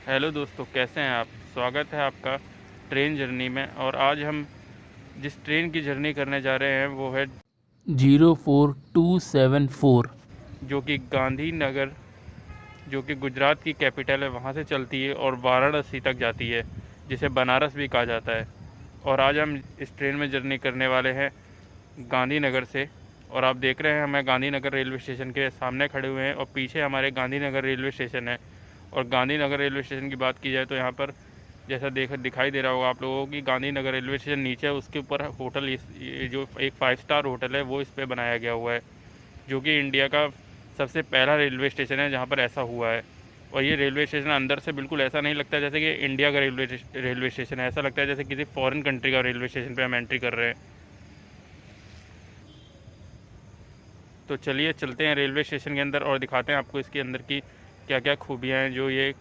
Hello दोस्तों, कैसे हैं आप। स्वागत है आपका ट्रेन जर्नी में। और आज हम जिस ट्रेन की जर्नी करने जा रहे हैं वो है 04274। जो कि गांधीनगर, जो कि गुजरात की कैपिटल है, वहाँ से चलती है और वाराणसी तक जाती है, जिसे बनारस भी कहा जाता है। और आज हम इस ट्रेन में जर्नी करने वाले हैं गांधीनगर से। और आप देख रहे हैं हमें गांधीनगर रेलवे स्टेशन के सामने खड़े हुए हैं और पीछे हमारे गांधीनगर रेलवे स्टेशन है। और गांधीनगर रेलवे स्टेशन की बात की जाए तो यहाँ पर जैसा दिखाई दे रहा होगा आप लोगों को कि गांधीनगर रेलवे स्टेशन नीचे है, उसके ऊपर होटल, ये जो एक 5 स्टार होटल है वो इस पर बनाया गया हुआ है, जो कि इंडिया का सबसे पहला रेलवे स्टेशन है जहाँ पर ऐसा हुआ है। और ये रेलवे स्टेशन अंदर से बिल्कुल ऐसा नहीं लगता जैसे कि इंडिया का रेलवे स्टेशन है, ऐसा लगता है जैसे किसी फॉरेन कंट्री का रेलवे स्टेशन पे हम एंट्री कर रहे हैं। तो चलिए चलते हैं रेलवे स्टेशन के अंदर और दिखाते हैं आपको इसके अंदर की क्या क्या खूबियाँ हैं, जो ये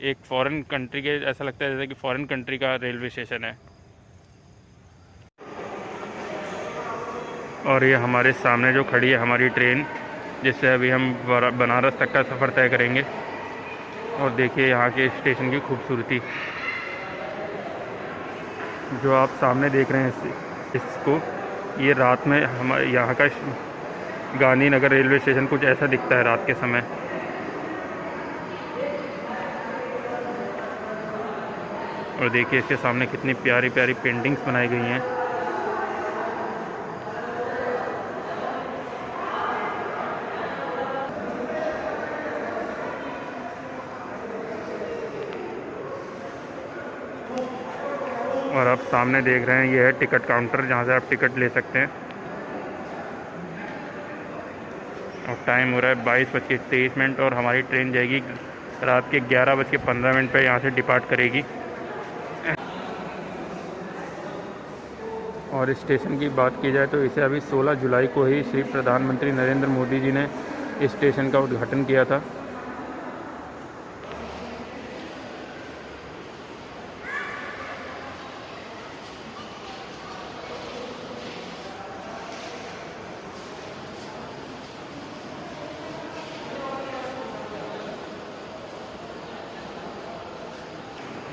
एक फॉरेन कंट्री के, ऐसा लगता है जैसे कि फॉरेन कंट्री का रेलवे स्टेशन है। और ये हमारे सामने जो खड़ी है हमारी ट्रेन, जिससे अभी हम बनारस तक का सफ़र तय करेंगे। और देखिए यहाँ के स्टेशन की खूबसूरती, जो आप सामने देख रहे हैं इसको, ये रात में हमारे यहाँ का गांधीनगर रेलवे स्टेशन कुछ ऐसा दिखता है रात के समय। और देखिए इसके सामने कितनी प्यारी प्यारी पेंटिंग्स बनाई गई हैं। और आप सामने देख रहे हैं ये है टिकट काउंटर, जहाँ से आप टिकट ले सकते हैं। और टाइम हो रहा है 22:23 और हमारी ट्रेन जाएगी रात के 11:15 पर, यहाँ से डिपार्ट करेगी। और इस स्टेशन की बात की जाए तो इसे अभी 16 जुलाई को ही श्री प्रधानमंत्री नरेंद्र मोदी जी ने इस स्टेशन का उद्घाटन किया था।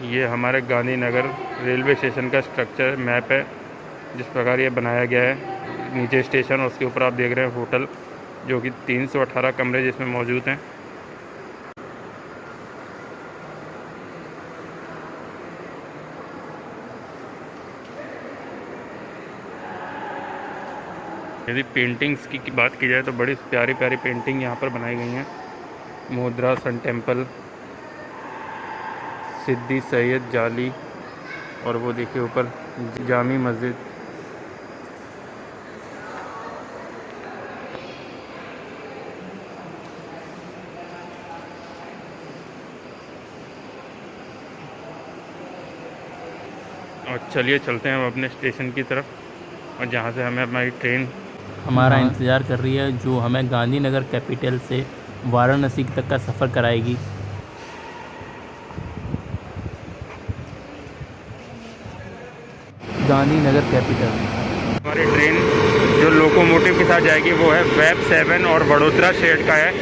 ये हमारे गांधीनगर रेलवे स्टेशन का स्ट्रक्चर मैप है, जिस प्रकार ये बनाया गया है। नीचे स्टेशन और उसके ऊपर आप देख रहे हैं होटल, जो कि 318 कमरे जिसमें मौजूद हैं। यदि पेंटिंग्स की बात की जाए तो बड़ी प्यारी प्यारी पेंटिंग यहाँ पर बनाई गई हैं। मोद्रा सन टेम्पल, सिद्दी सैयद जाली, और वो देखिए ऊपर जामी मस्जिद। और चलिए चलते हैं हम अपने स्टेशन की तरफ, और जहाँ से हमें हमारी ट्रेन हमारा इंतज़ार कर रही है, जो हमें गांधीनगर कैपिटल से वाराणसी तक का सफ़र कराएगी। गांधीनगर कैपिटल। हमारी ट्रेन जो लोकोमोटिव के साथ जाएगी वो है वेब 7 और वडोदरा शेड का है,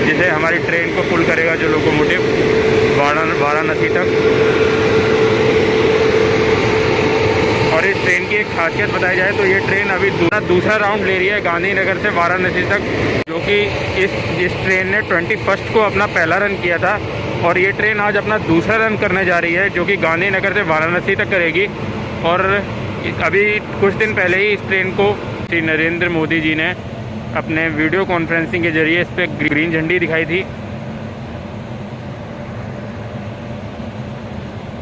जिसे हमारी ट्रेन को पुल करेगा जो लोकोमोटिव वाराणसी तक। और इस ट्रेन की एक खासियत बताई जाए तो ये ट्रेन अभी दूसरा राउंड ले रही है गांधीनगर से वाराणसी तक, जो कि इस ट्रेन ने 21 को अपना पहला रन किया था। और ये ट्रेन आज अपना दूसरा रन करने जा रही है, जो कि गांधीनगर से वाराणसी तक करेगी। और अभी कुछ दिन पहले ही इस ट्रेन को श्री नरेंद्र मोदी जी ने अपने वीडियो कॉन्फ्रेंसिंग के जरिए इस पर ग्रीन झंडी दिखाई थी।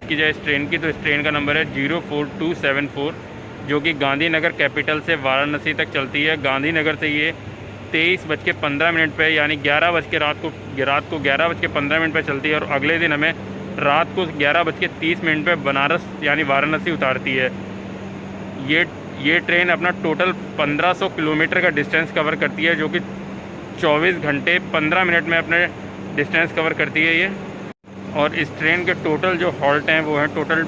की जाए इस ट्रेन की तो इस ट्रेन का नंबर है 04274, जो कि गांधीनगर कैपिटल से वाराणसी तक चलती है। गांधीनगर से ये 23:15 पे, यानी रात को 11:15 पे चलती है। और अगले दिन हमें रात को 11:30 पे बनारस यानी वाराणसी उतारती है। ये ट्रेन अपना टोटल 1500 किलोमीटर का डिस्टेंस कवर करती है, जो कि 24 घंटे 15 मिनट में अपने डिस्टेंस कवर करती है ये। और इस ट्रेन के टोटल जो हॉल्ट हैं वो हैं टोटल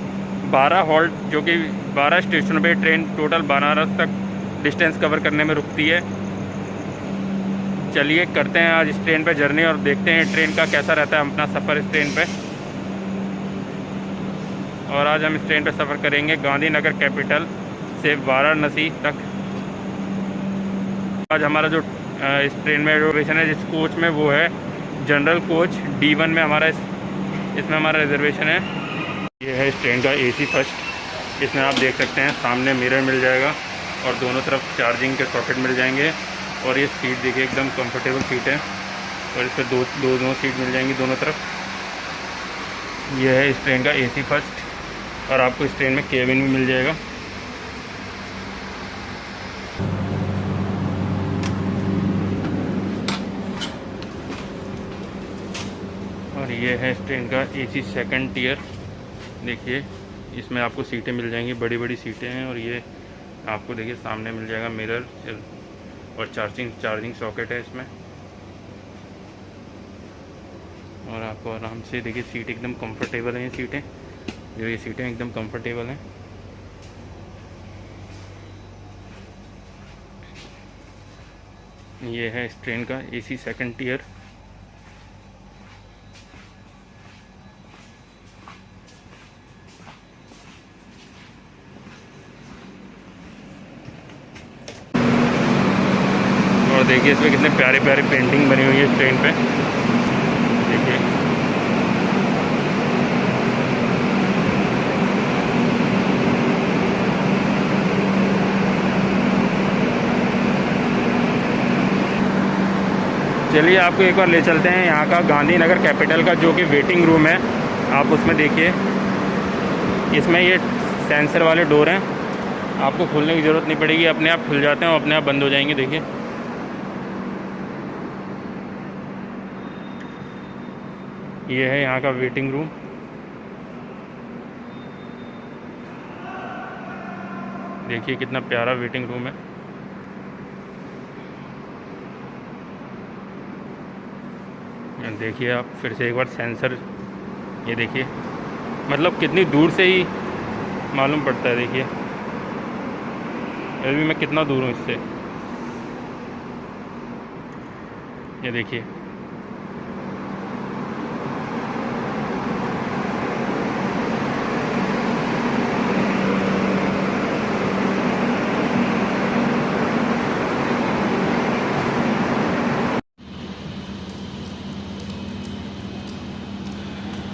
12 हॉल्ट, जो कि 12 स्टेशनों पे ट्रेन टोटल बनारस तक डिस्टेंस कवर करने में रुकती है। चलिए करते हैं आज इस ट्रेन पे जर्नी और देखते हैं ट्रेन का कैसा रहता है अपना सफ़र इस ट्रेन पे। और आज हम इस ट्रेन पर सफ़र करेंगे गांधीनगर कैपिटल से वाराणसी तक। आज हमारा जो इस ट्रेन में रिजर्वेशन है जिस कोच में, वो है जनरल कोच D1 में हमारा इसमें हमारा रिजर्वेशन है। ये है इस ट्रेन का AC फर्स्ट। इसमें आप देख सकते हैं सामने मिरर मिल जाएगा और दोनों तरफ चार्जिंग के सॉकेट मिल जाएंगे। और ये सीट देखिए एकदम कंफर्टेबल सीट है और इस पर दो सीट मिल जाएंगी दोनों तरफ। ये है इस ट्रेन का AC फर्स्ट और आपको इस ट्रेन में केबिन भी मिल जाएगा। और ये है इस ट्रेन का AC सेकंड टियर। देखिए इसमें आपको सीटें मिल जाएंगी, बड़ी बड़ी सीटें हैं। और ये आपको देखिए सामने मिल जाएगा मिरर और चार्जिंग सॉकेट है इसमें। और आपको आराम से देखिए सीट एकदम कंफर्टेबल है। ये सीटें एकदम कंफर्टेबल हैं। ये है इस ट्रेन का AC सेकंड टियर। और देखिए इसमें कितने प्यारे प्यारे पेंटिंग बनी हुई है इस ट्रेन पे। देखिए चलिए आपको एक बार ले चलते हैं यहाँ का गांधीनगर कैपिटल का जो कि वेटिंग रूम है। आप उसमें देखिए, इसमें ये सेंसर वाले डोर हैं, आपको खोलने की ज़रूरत नहीं पड़ेगी, अपने आप खुल जाते हैं और अपने आप बंद हो जाएंगे। देखिए ये है यहाँ का वेटिंग रूम। देखिए कितना प्यारा वेटिंग रूम है। देखिए आप फिर से एक बार सेंसर, ये देखिए मतलब कितनी दूर से ही मालूम पड़ता है। देखिए अभी मैं कितना दूर हूँ इससे, ये देखिए।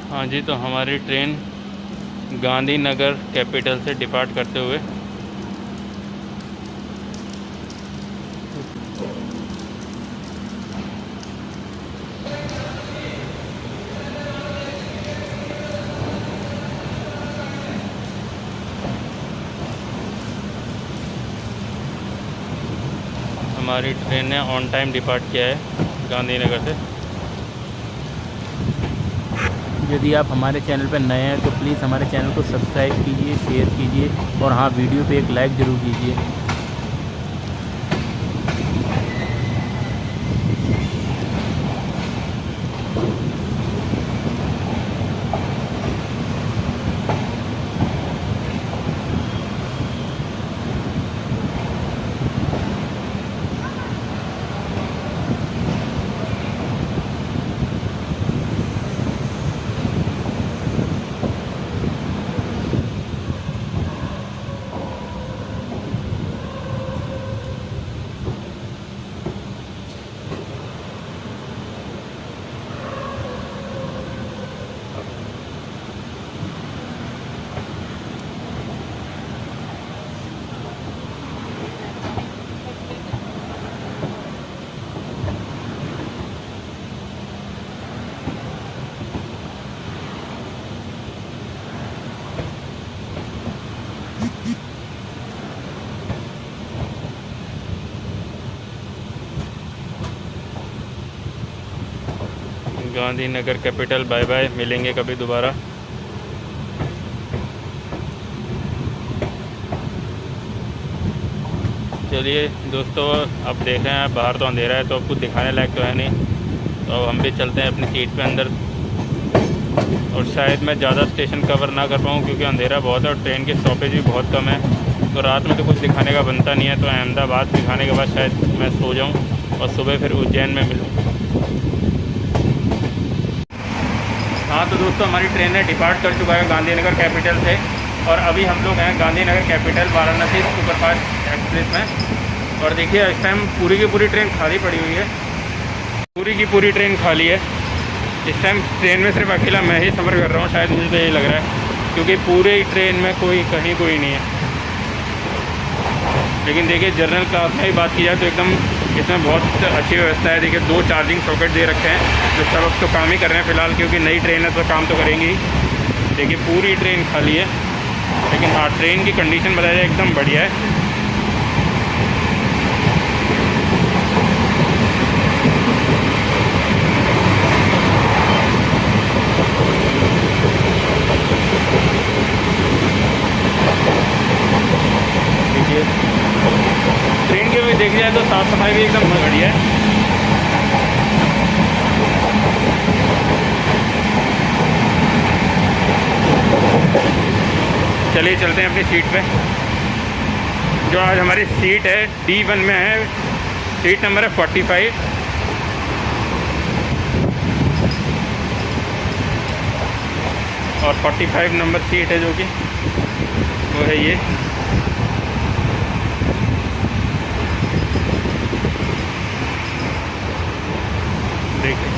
हाँ जी, तो हमारी ट्रेन गांधीनगर कैपिटल से डिपार्ट करते हुए हमारी ट्रेन ने ऑन टाइम डिपार्ट किया है गांधीनगर से। यदि आप हमारे चैनल पर नए हैं तो प्लीज़ हमारे चैनल को सब्सक्राइब कीजिए, शेयर कीजिए और हाँ, वीडियो पे एक लाइक ज़रूर कीजिए। गांधीनगर कैपिटल, बाय बाय, मिलेंगे कभी दोबारा। चलिए दोस्तों, अब देख रहे हैं बाहर तो अंधेरा है तो अब कुछ दिखाने लायक तो है नहीं, तो अब हम भी चलते हैं अपनी सीट पे अंदर। और शायद मैं ज़्यादा स्टेशन कवर ना कर पाऊँ क्योंकि अंधेरा बहुत है और ट्रेन के स्टॉपेज भी बहुत कम है, तो रात में तो कुछ दिखाने का बनता नहीं है। तो अहमदाबाद दिखाने के बाद शायद मैं सो जाऊँ और सुबह फिर उज्जैन में मिलूँ। हाँ तो दोस्तों, हमारी ट्रेन ने डिपार्ट कर चुका है गांधीनगर कैपिटल से, और अभी हम लोग हैं Gandhinagar capital Varanasi superfast express में। और देखिए इस टाइम पूरी की पूरी ट्रेन खाली पड़ी हुई है, पूरी की पूरी ट्रेन खाली है। इस टाइम ट्रेन में सिर्फ अकेला मैं ही सफ़र कर रहा हूँ, शायद मुझे तो यही लग रहा है, क्योंकि पूरे ट्रेन में कहीं कोई नहीं है। लेकिन देखिए जनरल क्लास में ही बात की जाए तो एकदम इसमें बहुत अच्छी व्यवस्था है। देखिए 2 चार्जिंग सॉकेट दे रखे हैं, जो सब अब तो काम ही कर रहे हैं फ़िलहाल, क्योंकि नई ट्रेन है तो काम तो करेंगी ही। देखिए पूरी ट्रेन खाली है, लेकिन हाँ ट्रेन की कंडीशन बताया जाए एकदम बढ़िया है। ट्रेन की भी देखी जाए तो साफ़ सफाई भी एकदम बढ़िया है। चलिए चलते हैं अपनी सीट पे। जो आज हमारी सीट है D1 में है, सीट नंबर है 45, और 45 नंबर सीट है जो कि वो है ये। देखिए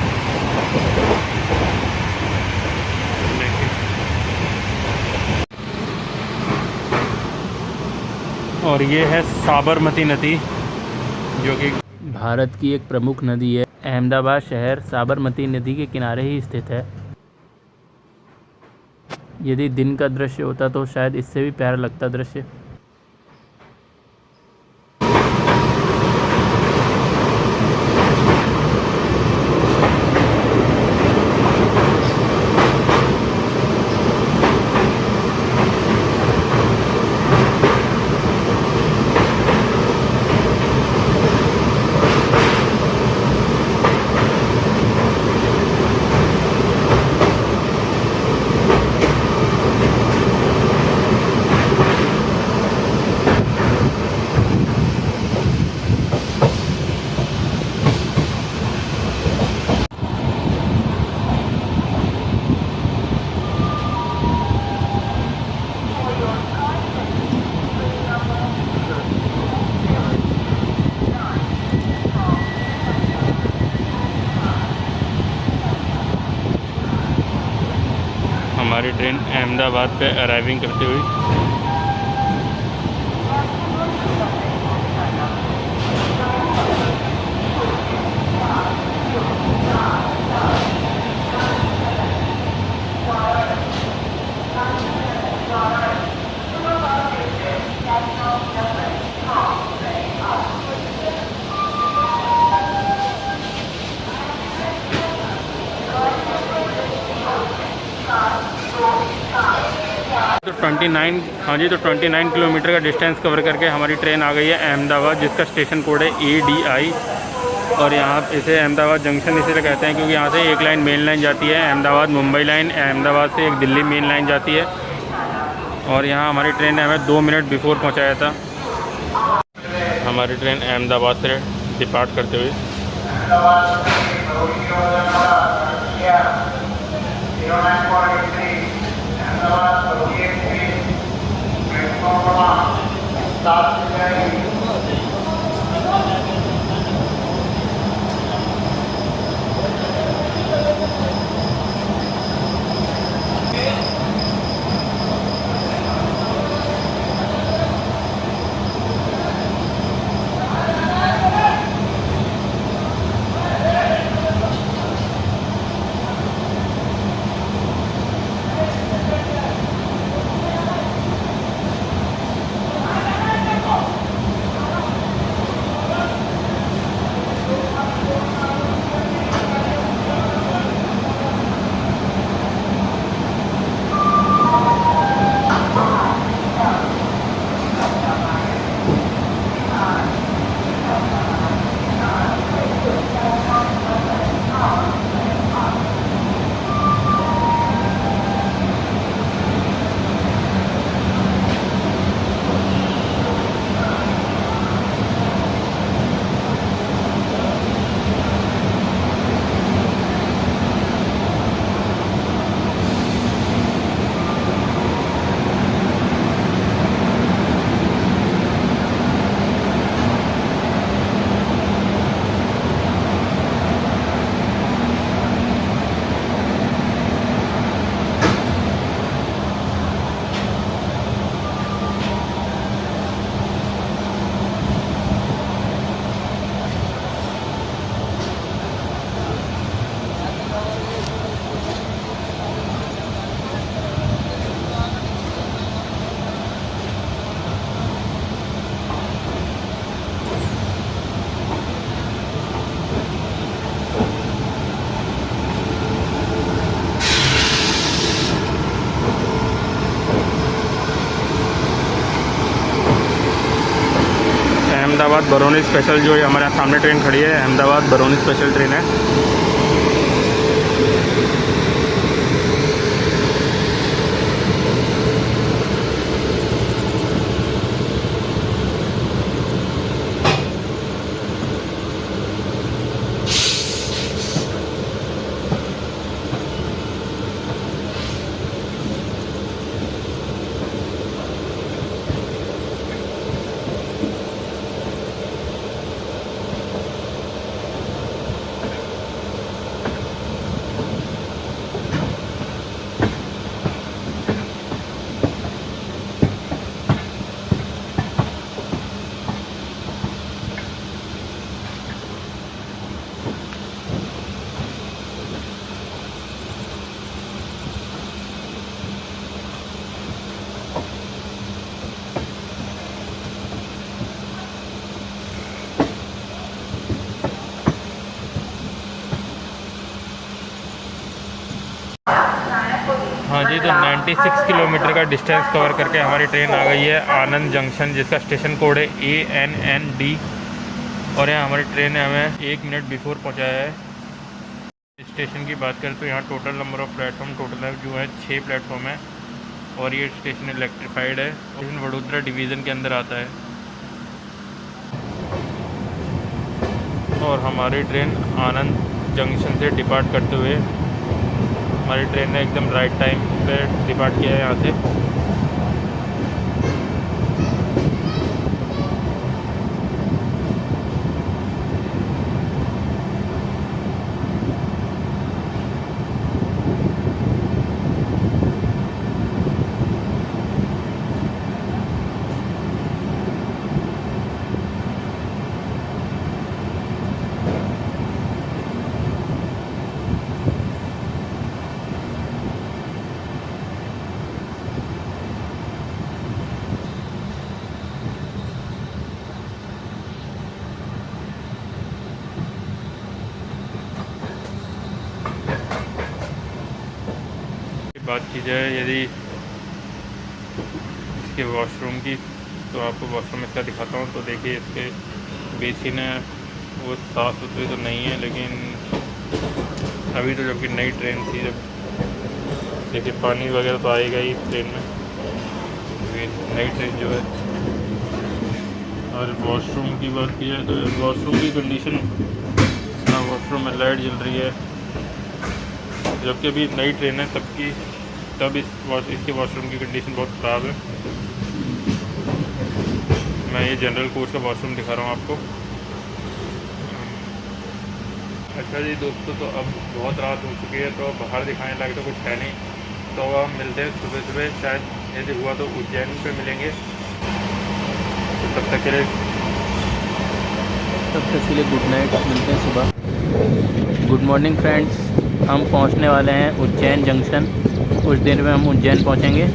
और ये है साबरमती नदी, जो कि भारत की एक प्रमुख नदी है। अहमदाबाद शहर साबरमती नदी के किनारे ही स्थित है। यदि दिन का दृश्य होता तो शायद इससे भी प्यारा लगता दृश्य। हमारी ट्रेन अहमदाबाद पे अराइविंग करते हुई। तो 29 हाँ जी, तो 29 किलोमीटर का डिस्टेंस कवर करके हमारी ट्रेन आ गई है अहमदाबाद, जिसका स्टेशन कोड है ADI। और यहाँ इसे अहमदाबाद जंक्शन इसलिए कहते हैं क्योंकि यहाँ से एक लाइन मेन लाइन जाती है अहमदाबाद मुंबई लाइन, अहमदाबाद से एक दिल्ली मेन लाइन जाती है। और यहाँ हमारी ट्रेन ने हमें 2 मिनट बिफोर पहुँचाया था। हमारी ट्रेन अहमदाबाद से डिपार्ट करते हुए अहमदाबाद बरौनी स्पेशल जो है हमारे सामने ट्रेन खड़ी है, अहमदाबाद बरौनी स्पेशल ट्रेन है। हाँ जी, तो 96 किलोमीटर का डिस्टेंस कवर करके हमारी ट्रेन आ गई है आनंद जंक्शन, जिसका स्टेशन कोड है ANND। और यहाँ हमारी ट्रेन ने हमें 1 मिनट बिफोर पहुँचाया है। स्टेशन की बात करें तो यहाँ total number of platform total है जो है 6 प्लेटफॉर्म है। और ये स्टेशन इलेक्ट्रीफाइड है और वडोदरा डिवीज़न के अंदर आता है। और हमारी ट्रेन आनंद जंक्शन से डिपार्ट करते हुए हमारी ट्रेन ने एकदम राइट टाइम पे डिपार्ट किया है यहाँ से। बात की जाए यदि इसके वॉशरूम की, तो आपको वॉशरूम इसका दिखाता हूँ। तो देखिए इसके बेसिन है वो साफ़ सुथरी तो नहीं है, लेकिन अभी तो जबकि नई ट्रेन थी, जब देखिए पानी वगैरह तो आएगा ही ट्रेन में, नई ट्रेन जो है। और वॉशरूम की बात की जाए तो वॉशरूम की कंडीशन, वॉशरूम में लाइट जल रही है, जबकि अभी नई ट्रेन है तब इसके वॉशरूम की कंडीशन बहुत ख़राब है। मैं ये जनरल कोच का वॉशरूम दिखा रहा हूँ आपको। अच्छा जी दोस्तों, तो अब बहुत रात हो चुकी है, तो बाहर दिखाने लायक तो कुछ है नहीं। तो अब हम मिलते हैं सुबह, शायद यदि हुआ तो उज्जैन पे मिलेंगे। तो तब तक के लिए गुड नाइट, मिलते हैं सुबह। गुड मॉर्निंग फ्रेंड्स, हम पहुंचने वाले हैं उज्जैन जंक्शन। कुछ देर में हम उज्जैन पहुंचेंगे।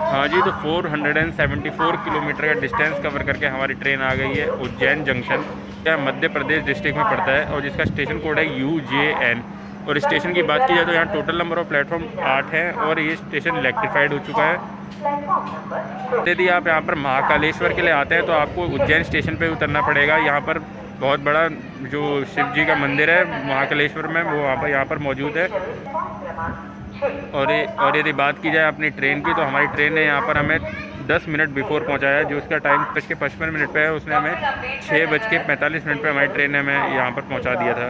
हाँ जी, तो 474 किलोमीटर का डिस्टेंस कवर करके हमारी ट्रेन आ गई है उज्जैन जंक्शन। यह मध्य प्रदेश डिस्ट्रिक्ट में पड़ता है और जिसका स्टेशन कोड है UJN। और स्टेशन की बात की जाए तो यहाँ टोटल नंबर ऑफ प्लेटफॉर्म 8 है और ये स्टेशन इलेक्ट्रीफाइड हो चुका है। यदि आप यहाँ पर महाकालेश्वर के लिए आते हैं तो आपको उज्जैन स्टेशन पे उतरना पड़ेगा। यहाँ पर बहुत बड़ा जो शिव जी का मंदिर है महाकालेश्वर में, वो यहाँ पर मौजूद है। और यदि बात की जाए अपनी ट्रेन की, तो हमारी ट्रेन ने यहाँ पर हमें 10 मिनट बिफोर पहुँचाया। जो उसका टाइम 5:55 पे है, उसने हमें 6:45 पे हमारी ट्रेन ने हमें यहाँ पर पहुँचा दिया था।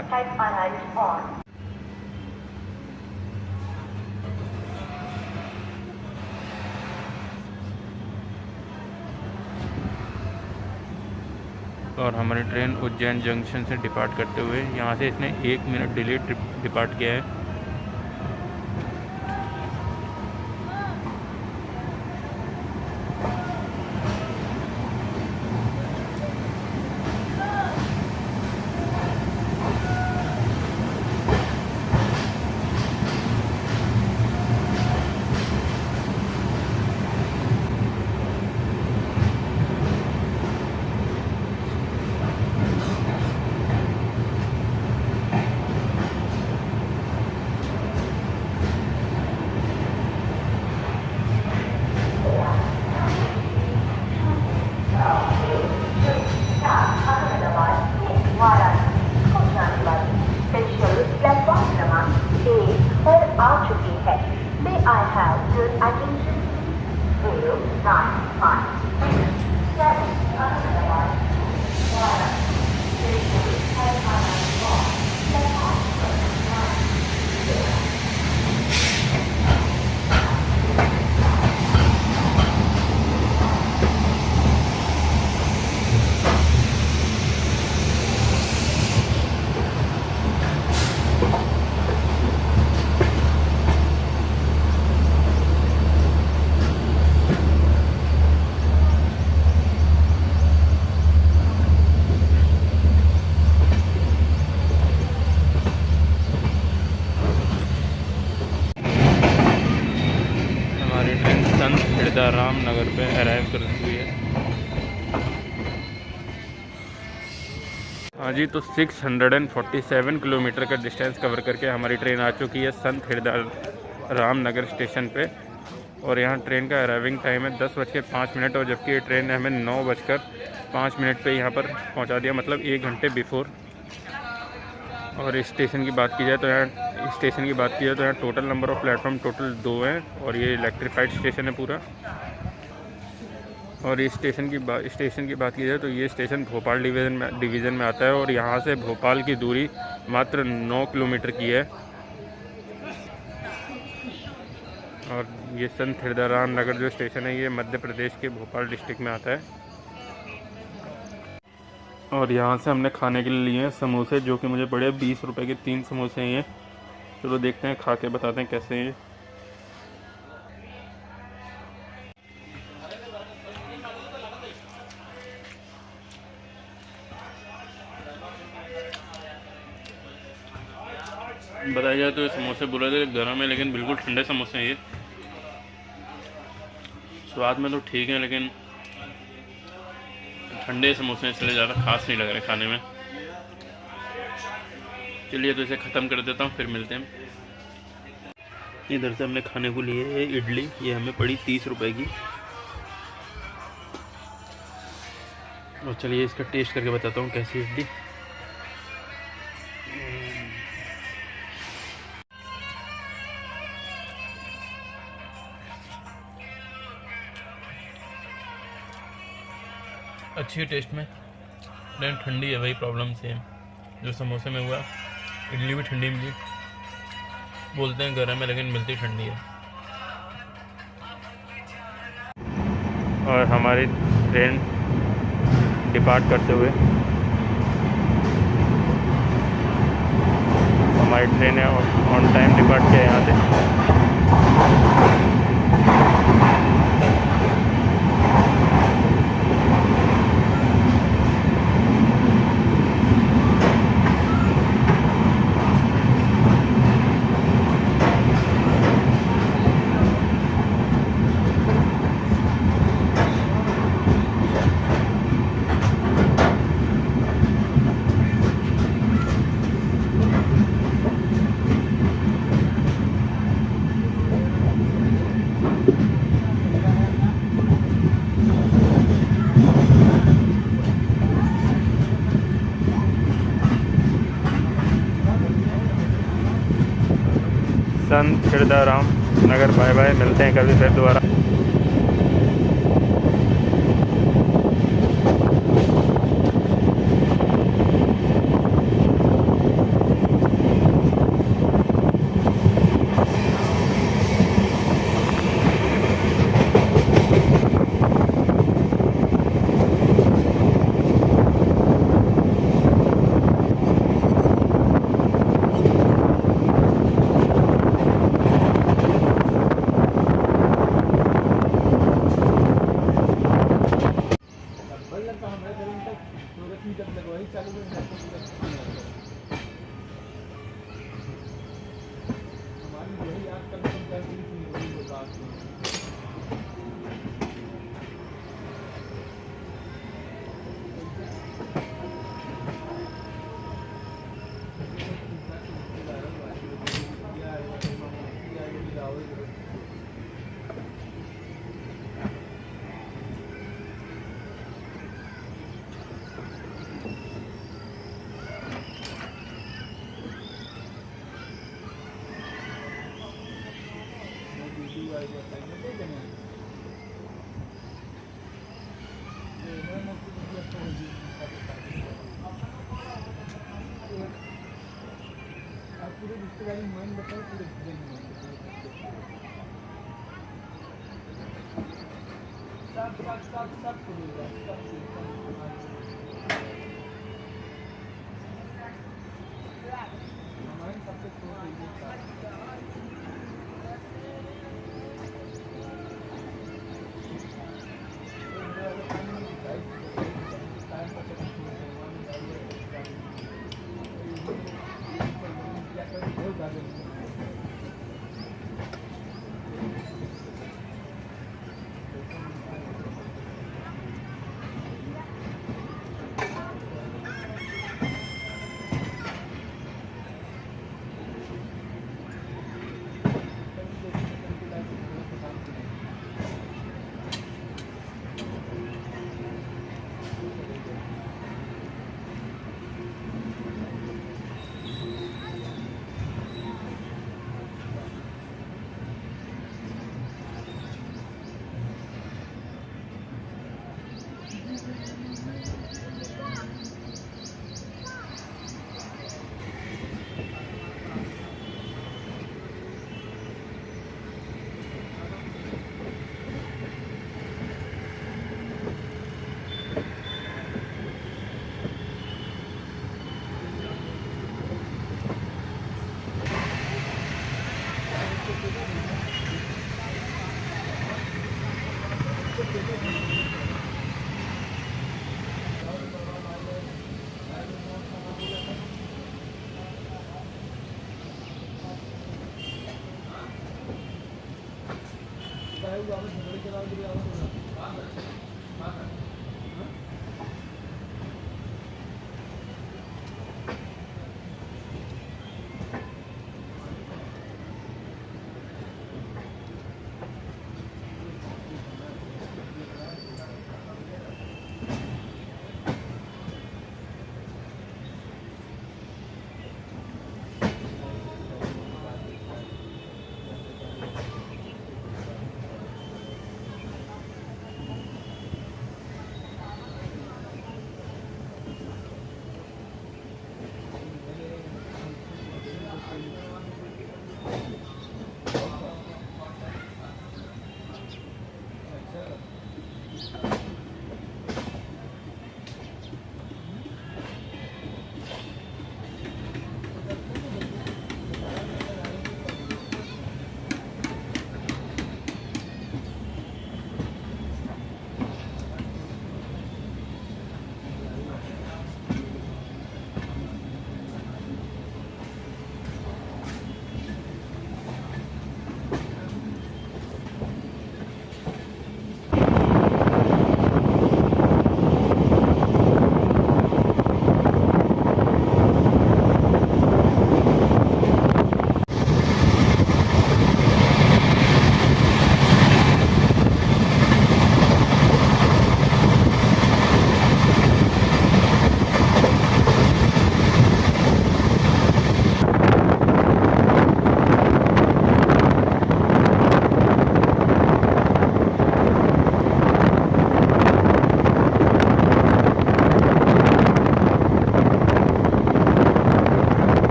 और हमारी ट्रेन उज्जैन जंक्शन से डिपार्ट करते हुए यहाँ से इसने 1 मिनट डिले डिपार्ट किया है। रामनगर पे अराइव कर चुकी है। हाँ जी, तो 647 किलोमीटर का डिस्टेंस कवर करके हमारी ट्रेन आ चुकी है संत हृदय रामनगर स्टेशन पे। और यहाँ ट्रेन का अराइविंग टाइम है 10:05, और जबकि ये ट्रेन ने हमें 9:05 पे यहाँ पर पहुँचा दिया, मतलब 1 घंटे बिफोर। और स्टेशन की बात की जाए तो यहाँ total number of platform total 2 हैं और ये इलेक्ट्रीफाइड स्टेशन है पूरा। और इस स्टेशन की बात की जाए तो ये स्टेशन भोपाल डिवीज़न में आता है और यहाँ से भोपाल की दूरी मात्र 9 किलोमीटर की है। और ये संत हृदय रामनगर जो स्टेशन है ये मध्य प्रदेश के भोपाल डिस्ट्रिक्ट में आता है। और यहाँ से हमने खाने के लिए लिए हैं समोसे, जो कि मुझे पड़े 20 रुपए के 3 समोसे हैं ये। चलो देखते हैं, खा के बताते हैं कैसे हैं ये। बताया जाए तो ये समोसे बुरे थे, गर्म है, लेकिन बिल्कुल ठंडे समोसे हैं ये। स्वाद में तो ठीक है, लेकिन ठंडे समोसे इसलिए ज़्यादा खास नहीं लग रहे खाने में। चलिए तो इसे ख़त्म कर देता हूँ, फिर मिलते हैं। इधर से हमने खाने को लिए है इडली, ये हमें पड़ी 30 रुपए की। और चलिए इसका टेस्ट करके बताता हूँ कैसी इडली। अच्छी है टेस्ट में, लेकिन ठंडी है, वही प्रॉब्लम सेम जो समोसे में हुआ। इडली भी ठंडी मिली, बोलते हैं गर्म है लेकिन मिलती ठंडी है। और हमारी ट्रेन डिपार्ट करते हुए, हमारी ट्रेन है ऑन टाइम डिपार्ट किया यहाँ से। संत हिरदाराम नगर। बाय बाय, मिलते हैं कभी फिर दोबारा। पूरे रिश्तेदारी मान बताओ, पूरे सब हमारे सबसे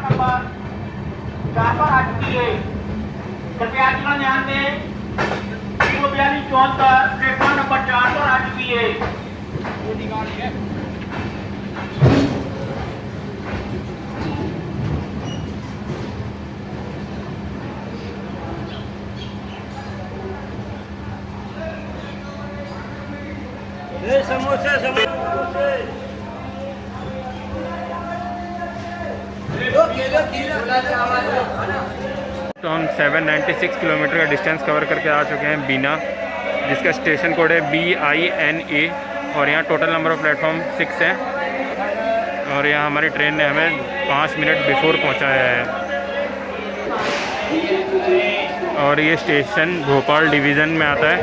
नंबर 4 पर आ चुकी है। कृपया यात्रीगण ध्यान दें, 4274 प्लेटफॉर्म नंबर 4 पर आ चुकी है। समोसे समोसे तो हम 796 किलोमीटर का डिस्टेंस कवर करके आ चुके हैं बीना, जिसका स्टेशन कोड है BINA, और यहाँ टोटल नंबर ऑफ़ प्लेटफॉर्म 6 है। और यहाँ हमारी ट्रेन ने हमें 5 मिनट बिफोर पहुँचाया है। और ये स्टेशन भोपाल डिवीज़न में आता है।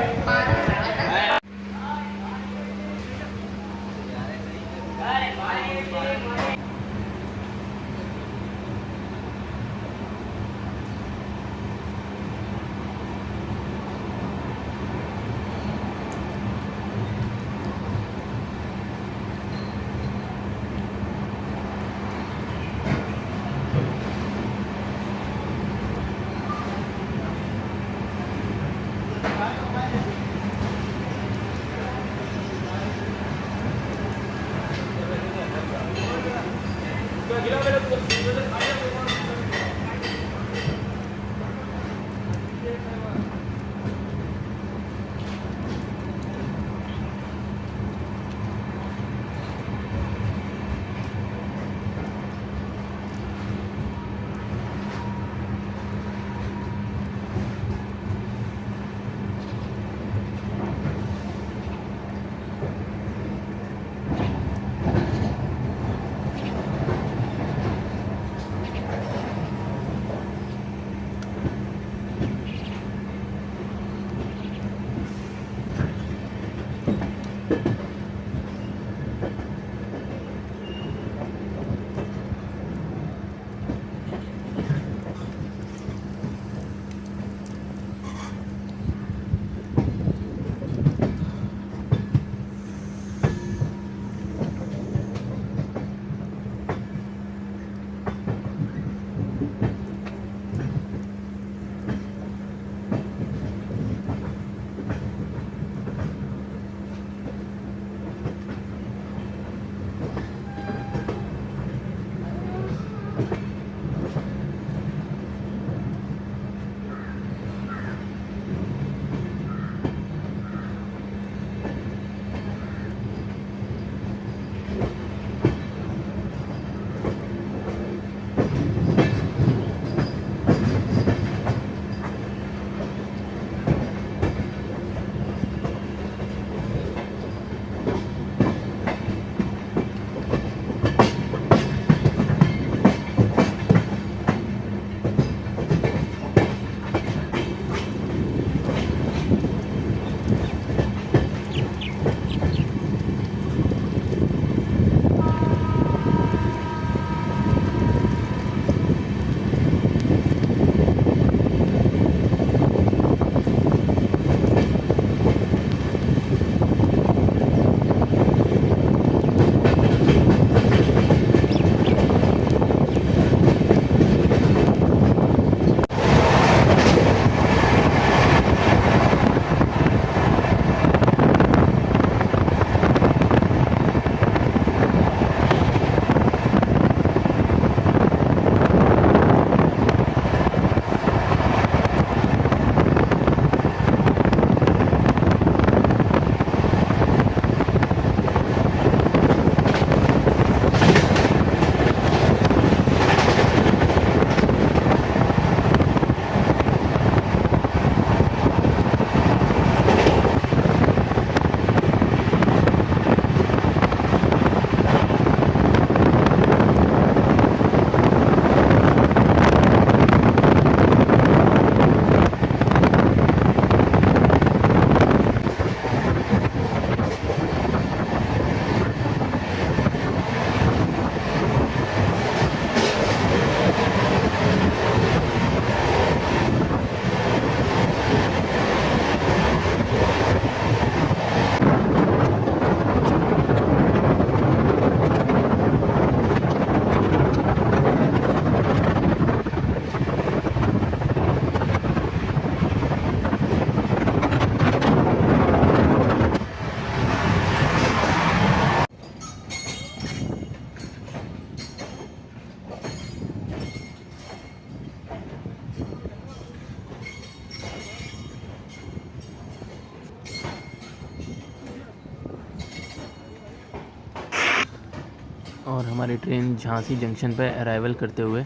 और हमारी ट्रेन झांसी जंक्शन पर अराइवल करते हुए।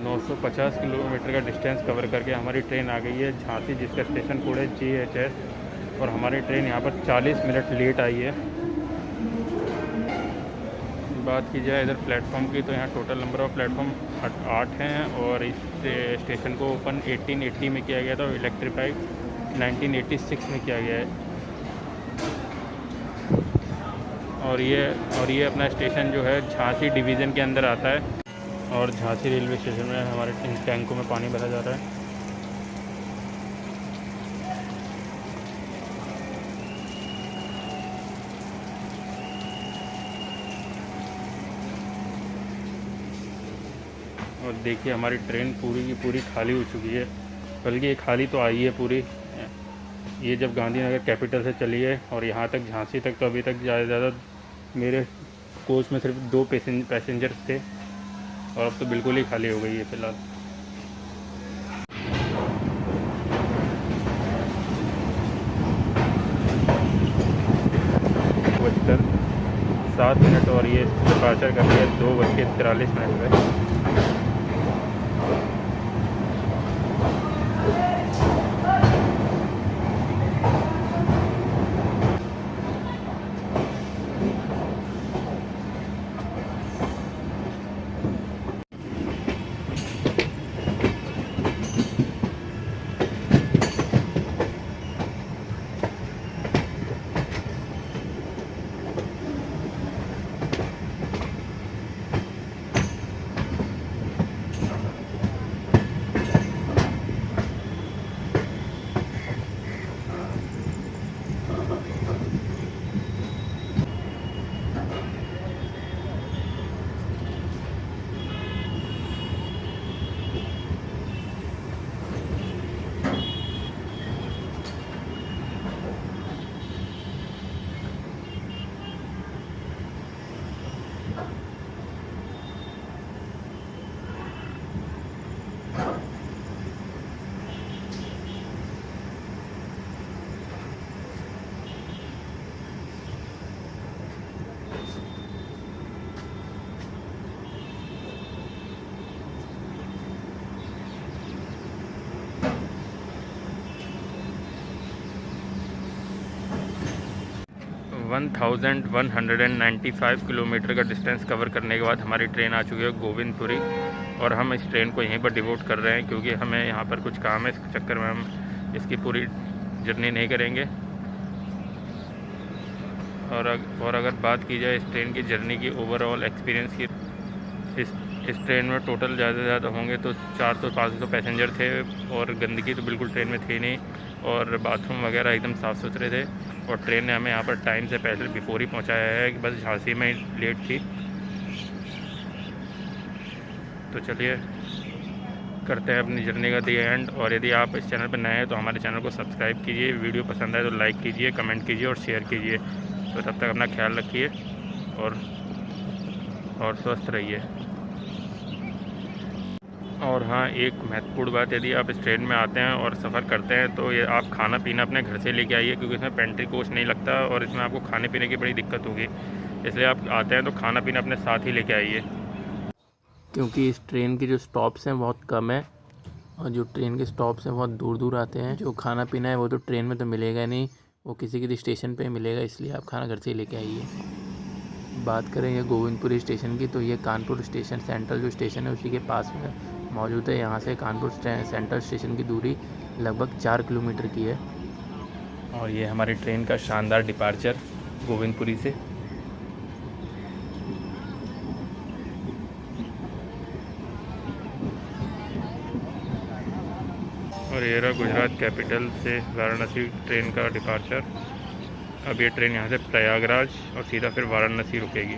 नौ 950 किलोमीटर का डिस्टेंस कवर करके हमारी ट्रेन आ गई है झांसी, जिसका स्टेशन कोड है GHS। और हमारी ट्रेन यहाँ पर 40 मिनट लेट आई है। बात की जाए इधर प्लेटफॉर्म की, तो यहाँ टोटल नंबर ऑफ़ प्लेटफॉर्म 8 हैं और इस स्टेशन को ओपन 1880 में किया गया था और इलेक्ट्रीफाइड 1986 में किया गया है। और ये अपना स्टेशन जो है झांसी डिवीज़न के अंदर आता है। और झांसी रेलवे स्टेशन में हमारे टैंकों में पानी भरा जा रहा है। और देखिए हमारी ट्रेन पूरी की पूरी खाली हो चुकी है, बल्कि ये खाली तो आई है पूरी। ये जब गांधीनगर कैपिटल से चली है और यहाँ तक झांसी तक, तो अभी तक ज़्यादा मेरे कोच में सिर्फ 2 पैसेंजर्स थे और अब तो बिल्कुल ही खाली हो गई है फ़िलहाल। बजकर 7 मिनट और ये डिपार्चर कर रही है 2:43 पे। वन 1195 किलोमीटर का डिस्टेंस कवर करने के बाद हमारी ट्रेन आ चुकी है गोविंदपुरी। और हम इस ट्रेन को यहीं पर डिवोट कर रहे हैं क्योंकि हमें यहाँ पर कुछ काम है, इस चक्कर में हम इसकी पूरी जर्नी नहीं करेंगे। और अगर बात की जाए इस ट्रेन की जर्नी की ओवरऑल एक्सपीरियंस की, इस ट्रेन में टोटल ज़्यादा से ज़्यादा होंगे तो 400-500 पैसेंजर थे और गंदगी तो बिल्कुल ट्रेन में थी नहीं और बाथरूम वगैरह एकदम साफ़ सुथरे थे। और ट्रेन ने हमें यहाँ पर टाइम से पहले बिफोर ही पहुँचाया है कि बस झांसी में लेट थी। तो चलिए करते हैं अपनी जर्नी का दी एंड। और यदि आप इस चैनल पर नए हैं तो हमारे चैनल को सब्सक्राइब कीजिए, वीडियो पसंद आए तो लाइक कीजिए, कमेंट कीजिए और शेयर कीजिए। तो तब तक अपना ख्याल रखिए और स्वस्थ रहिए। और हाँ, एक महत्वपूर्ण बात, यदि आप इस ट्रेन में आते हैं और सफ़र करते हैं तो ये आप खाना पीना अपने घर से लेके आइए क्योंकि इसमें पेंट्री कोच नहीं लगता और इसमें आपको खाने पीने की बड़ी दिक्कत होगी। इसलिए आप आते हैं तो खाना पीना अपने साथ ही लेके आइए, क्योंकि इस ट्रेन के जो स्टॉप्स हैं बहुत कम है और जो ट्रेन के स्टॉप्स हैं बहुत दूर दूर आते हैं। जो खाना पीना है वो तो ट्रेन में तो मिलेगा नहीं, वो किसी स्टेशन पे मिलेगा, इसलिए आप खाना घर से ही लेके आइए। बात करें ये गोविंदपुरी स्टेशन की, तो ये कानपुर स्टेशन सेंट्रल जो स्टेशन है उसी के पास में मौजूद है। यहाँ से कानपुर सेंट्रल स्टेशन की दूरी लगभग 4 किलोमीटर की है। और ये हमारी ट्रेन का शानदार डिपार्चर गोविंदपुरी से। और ये रहा गुजरात कैपिटल से वाराणसी ट्रेन का डिपार्चर। अब ये ट्रेन यहाँ से प्रयागराज और सीधा फिर वाराणसी रुकेगी।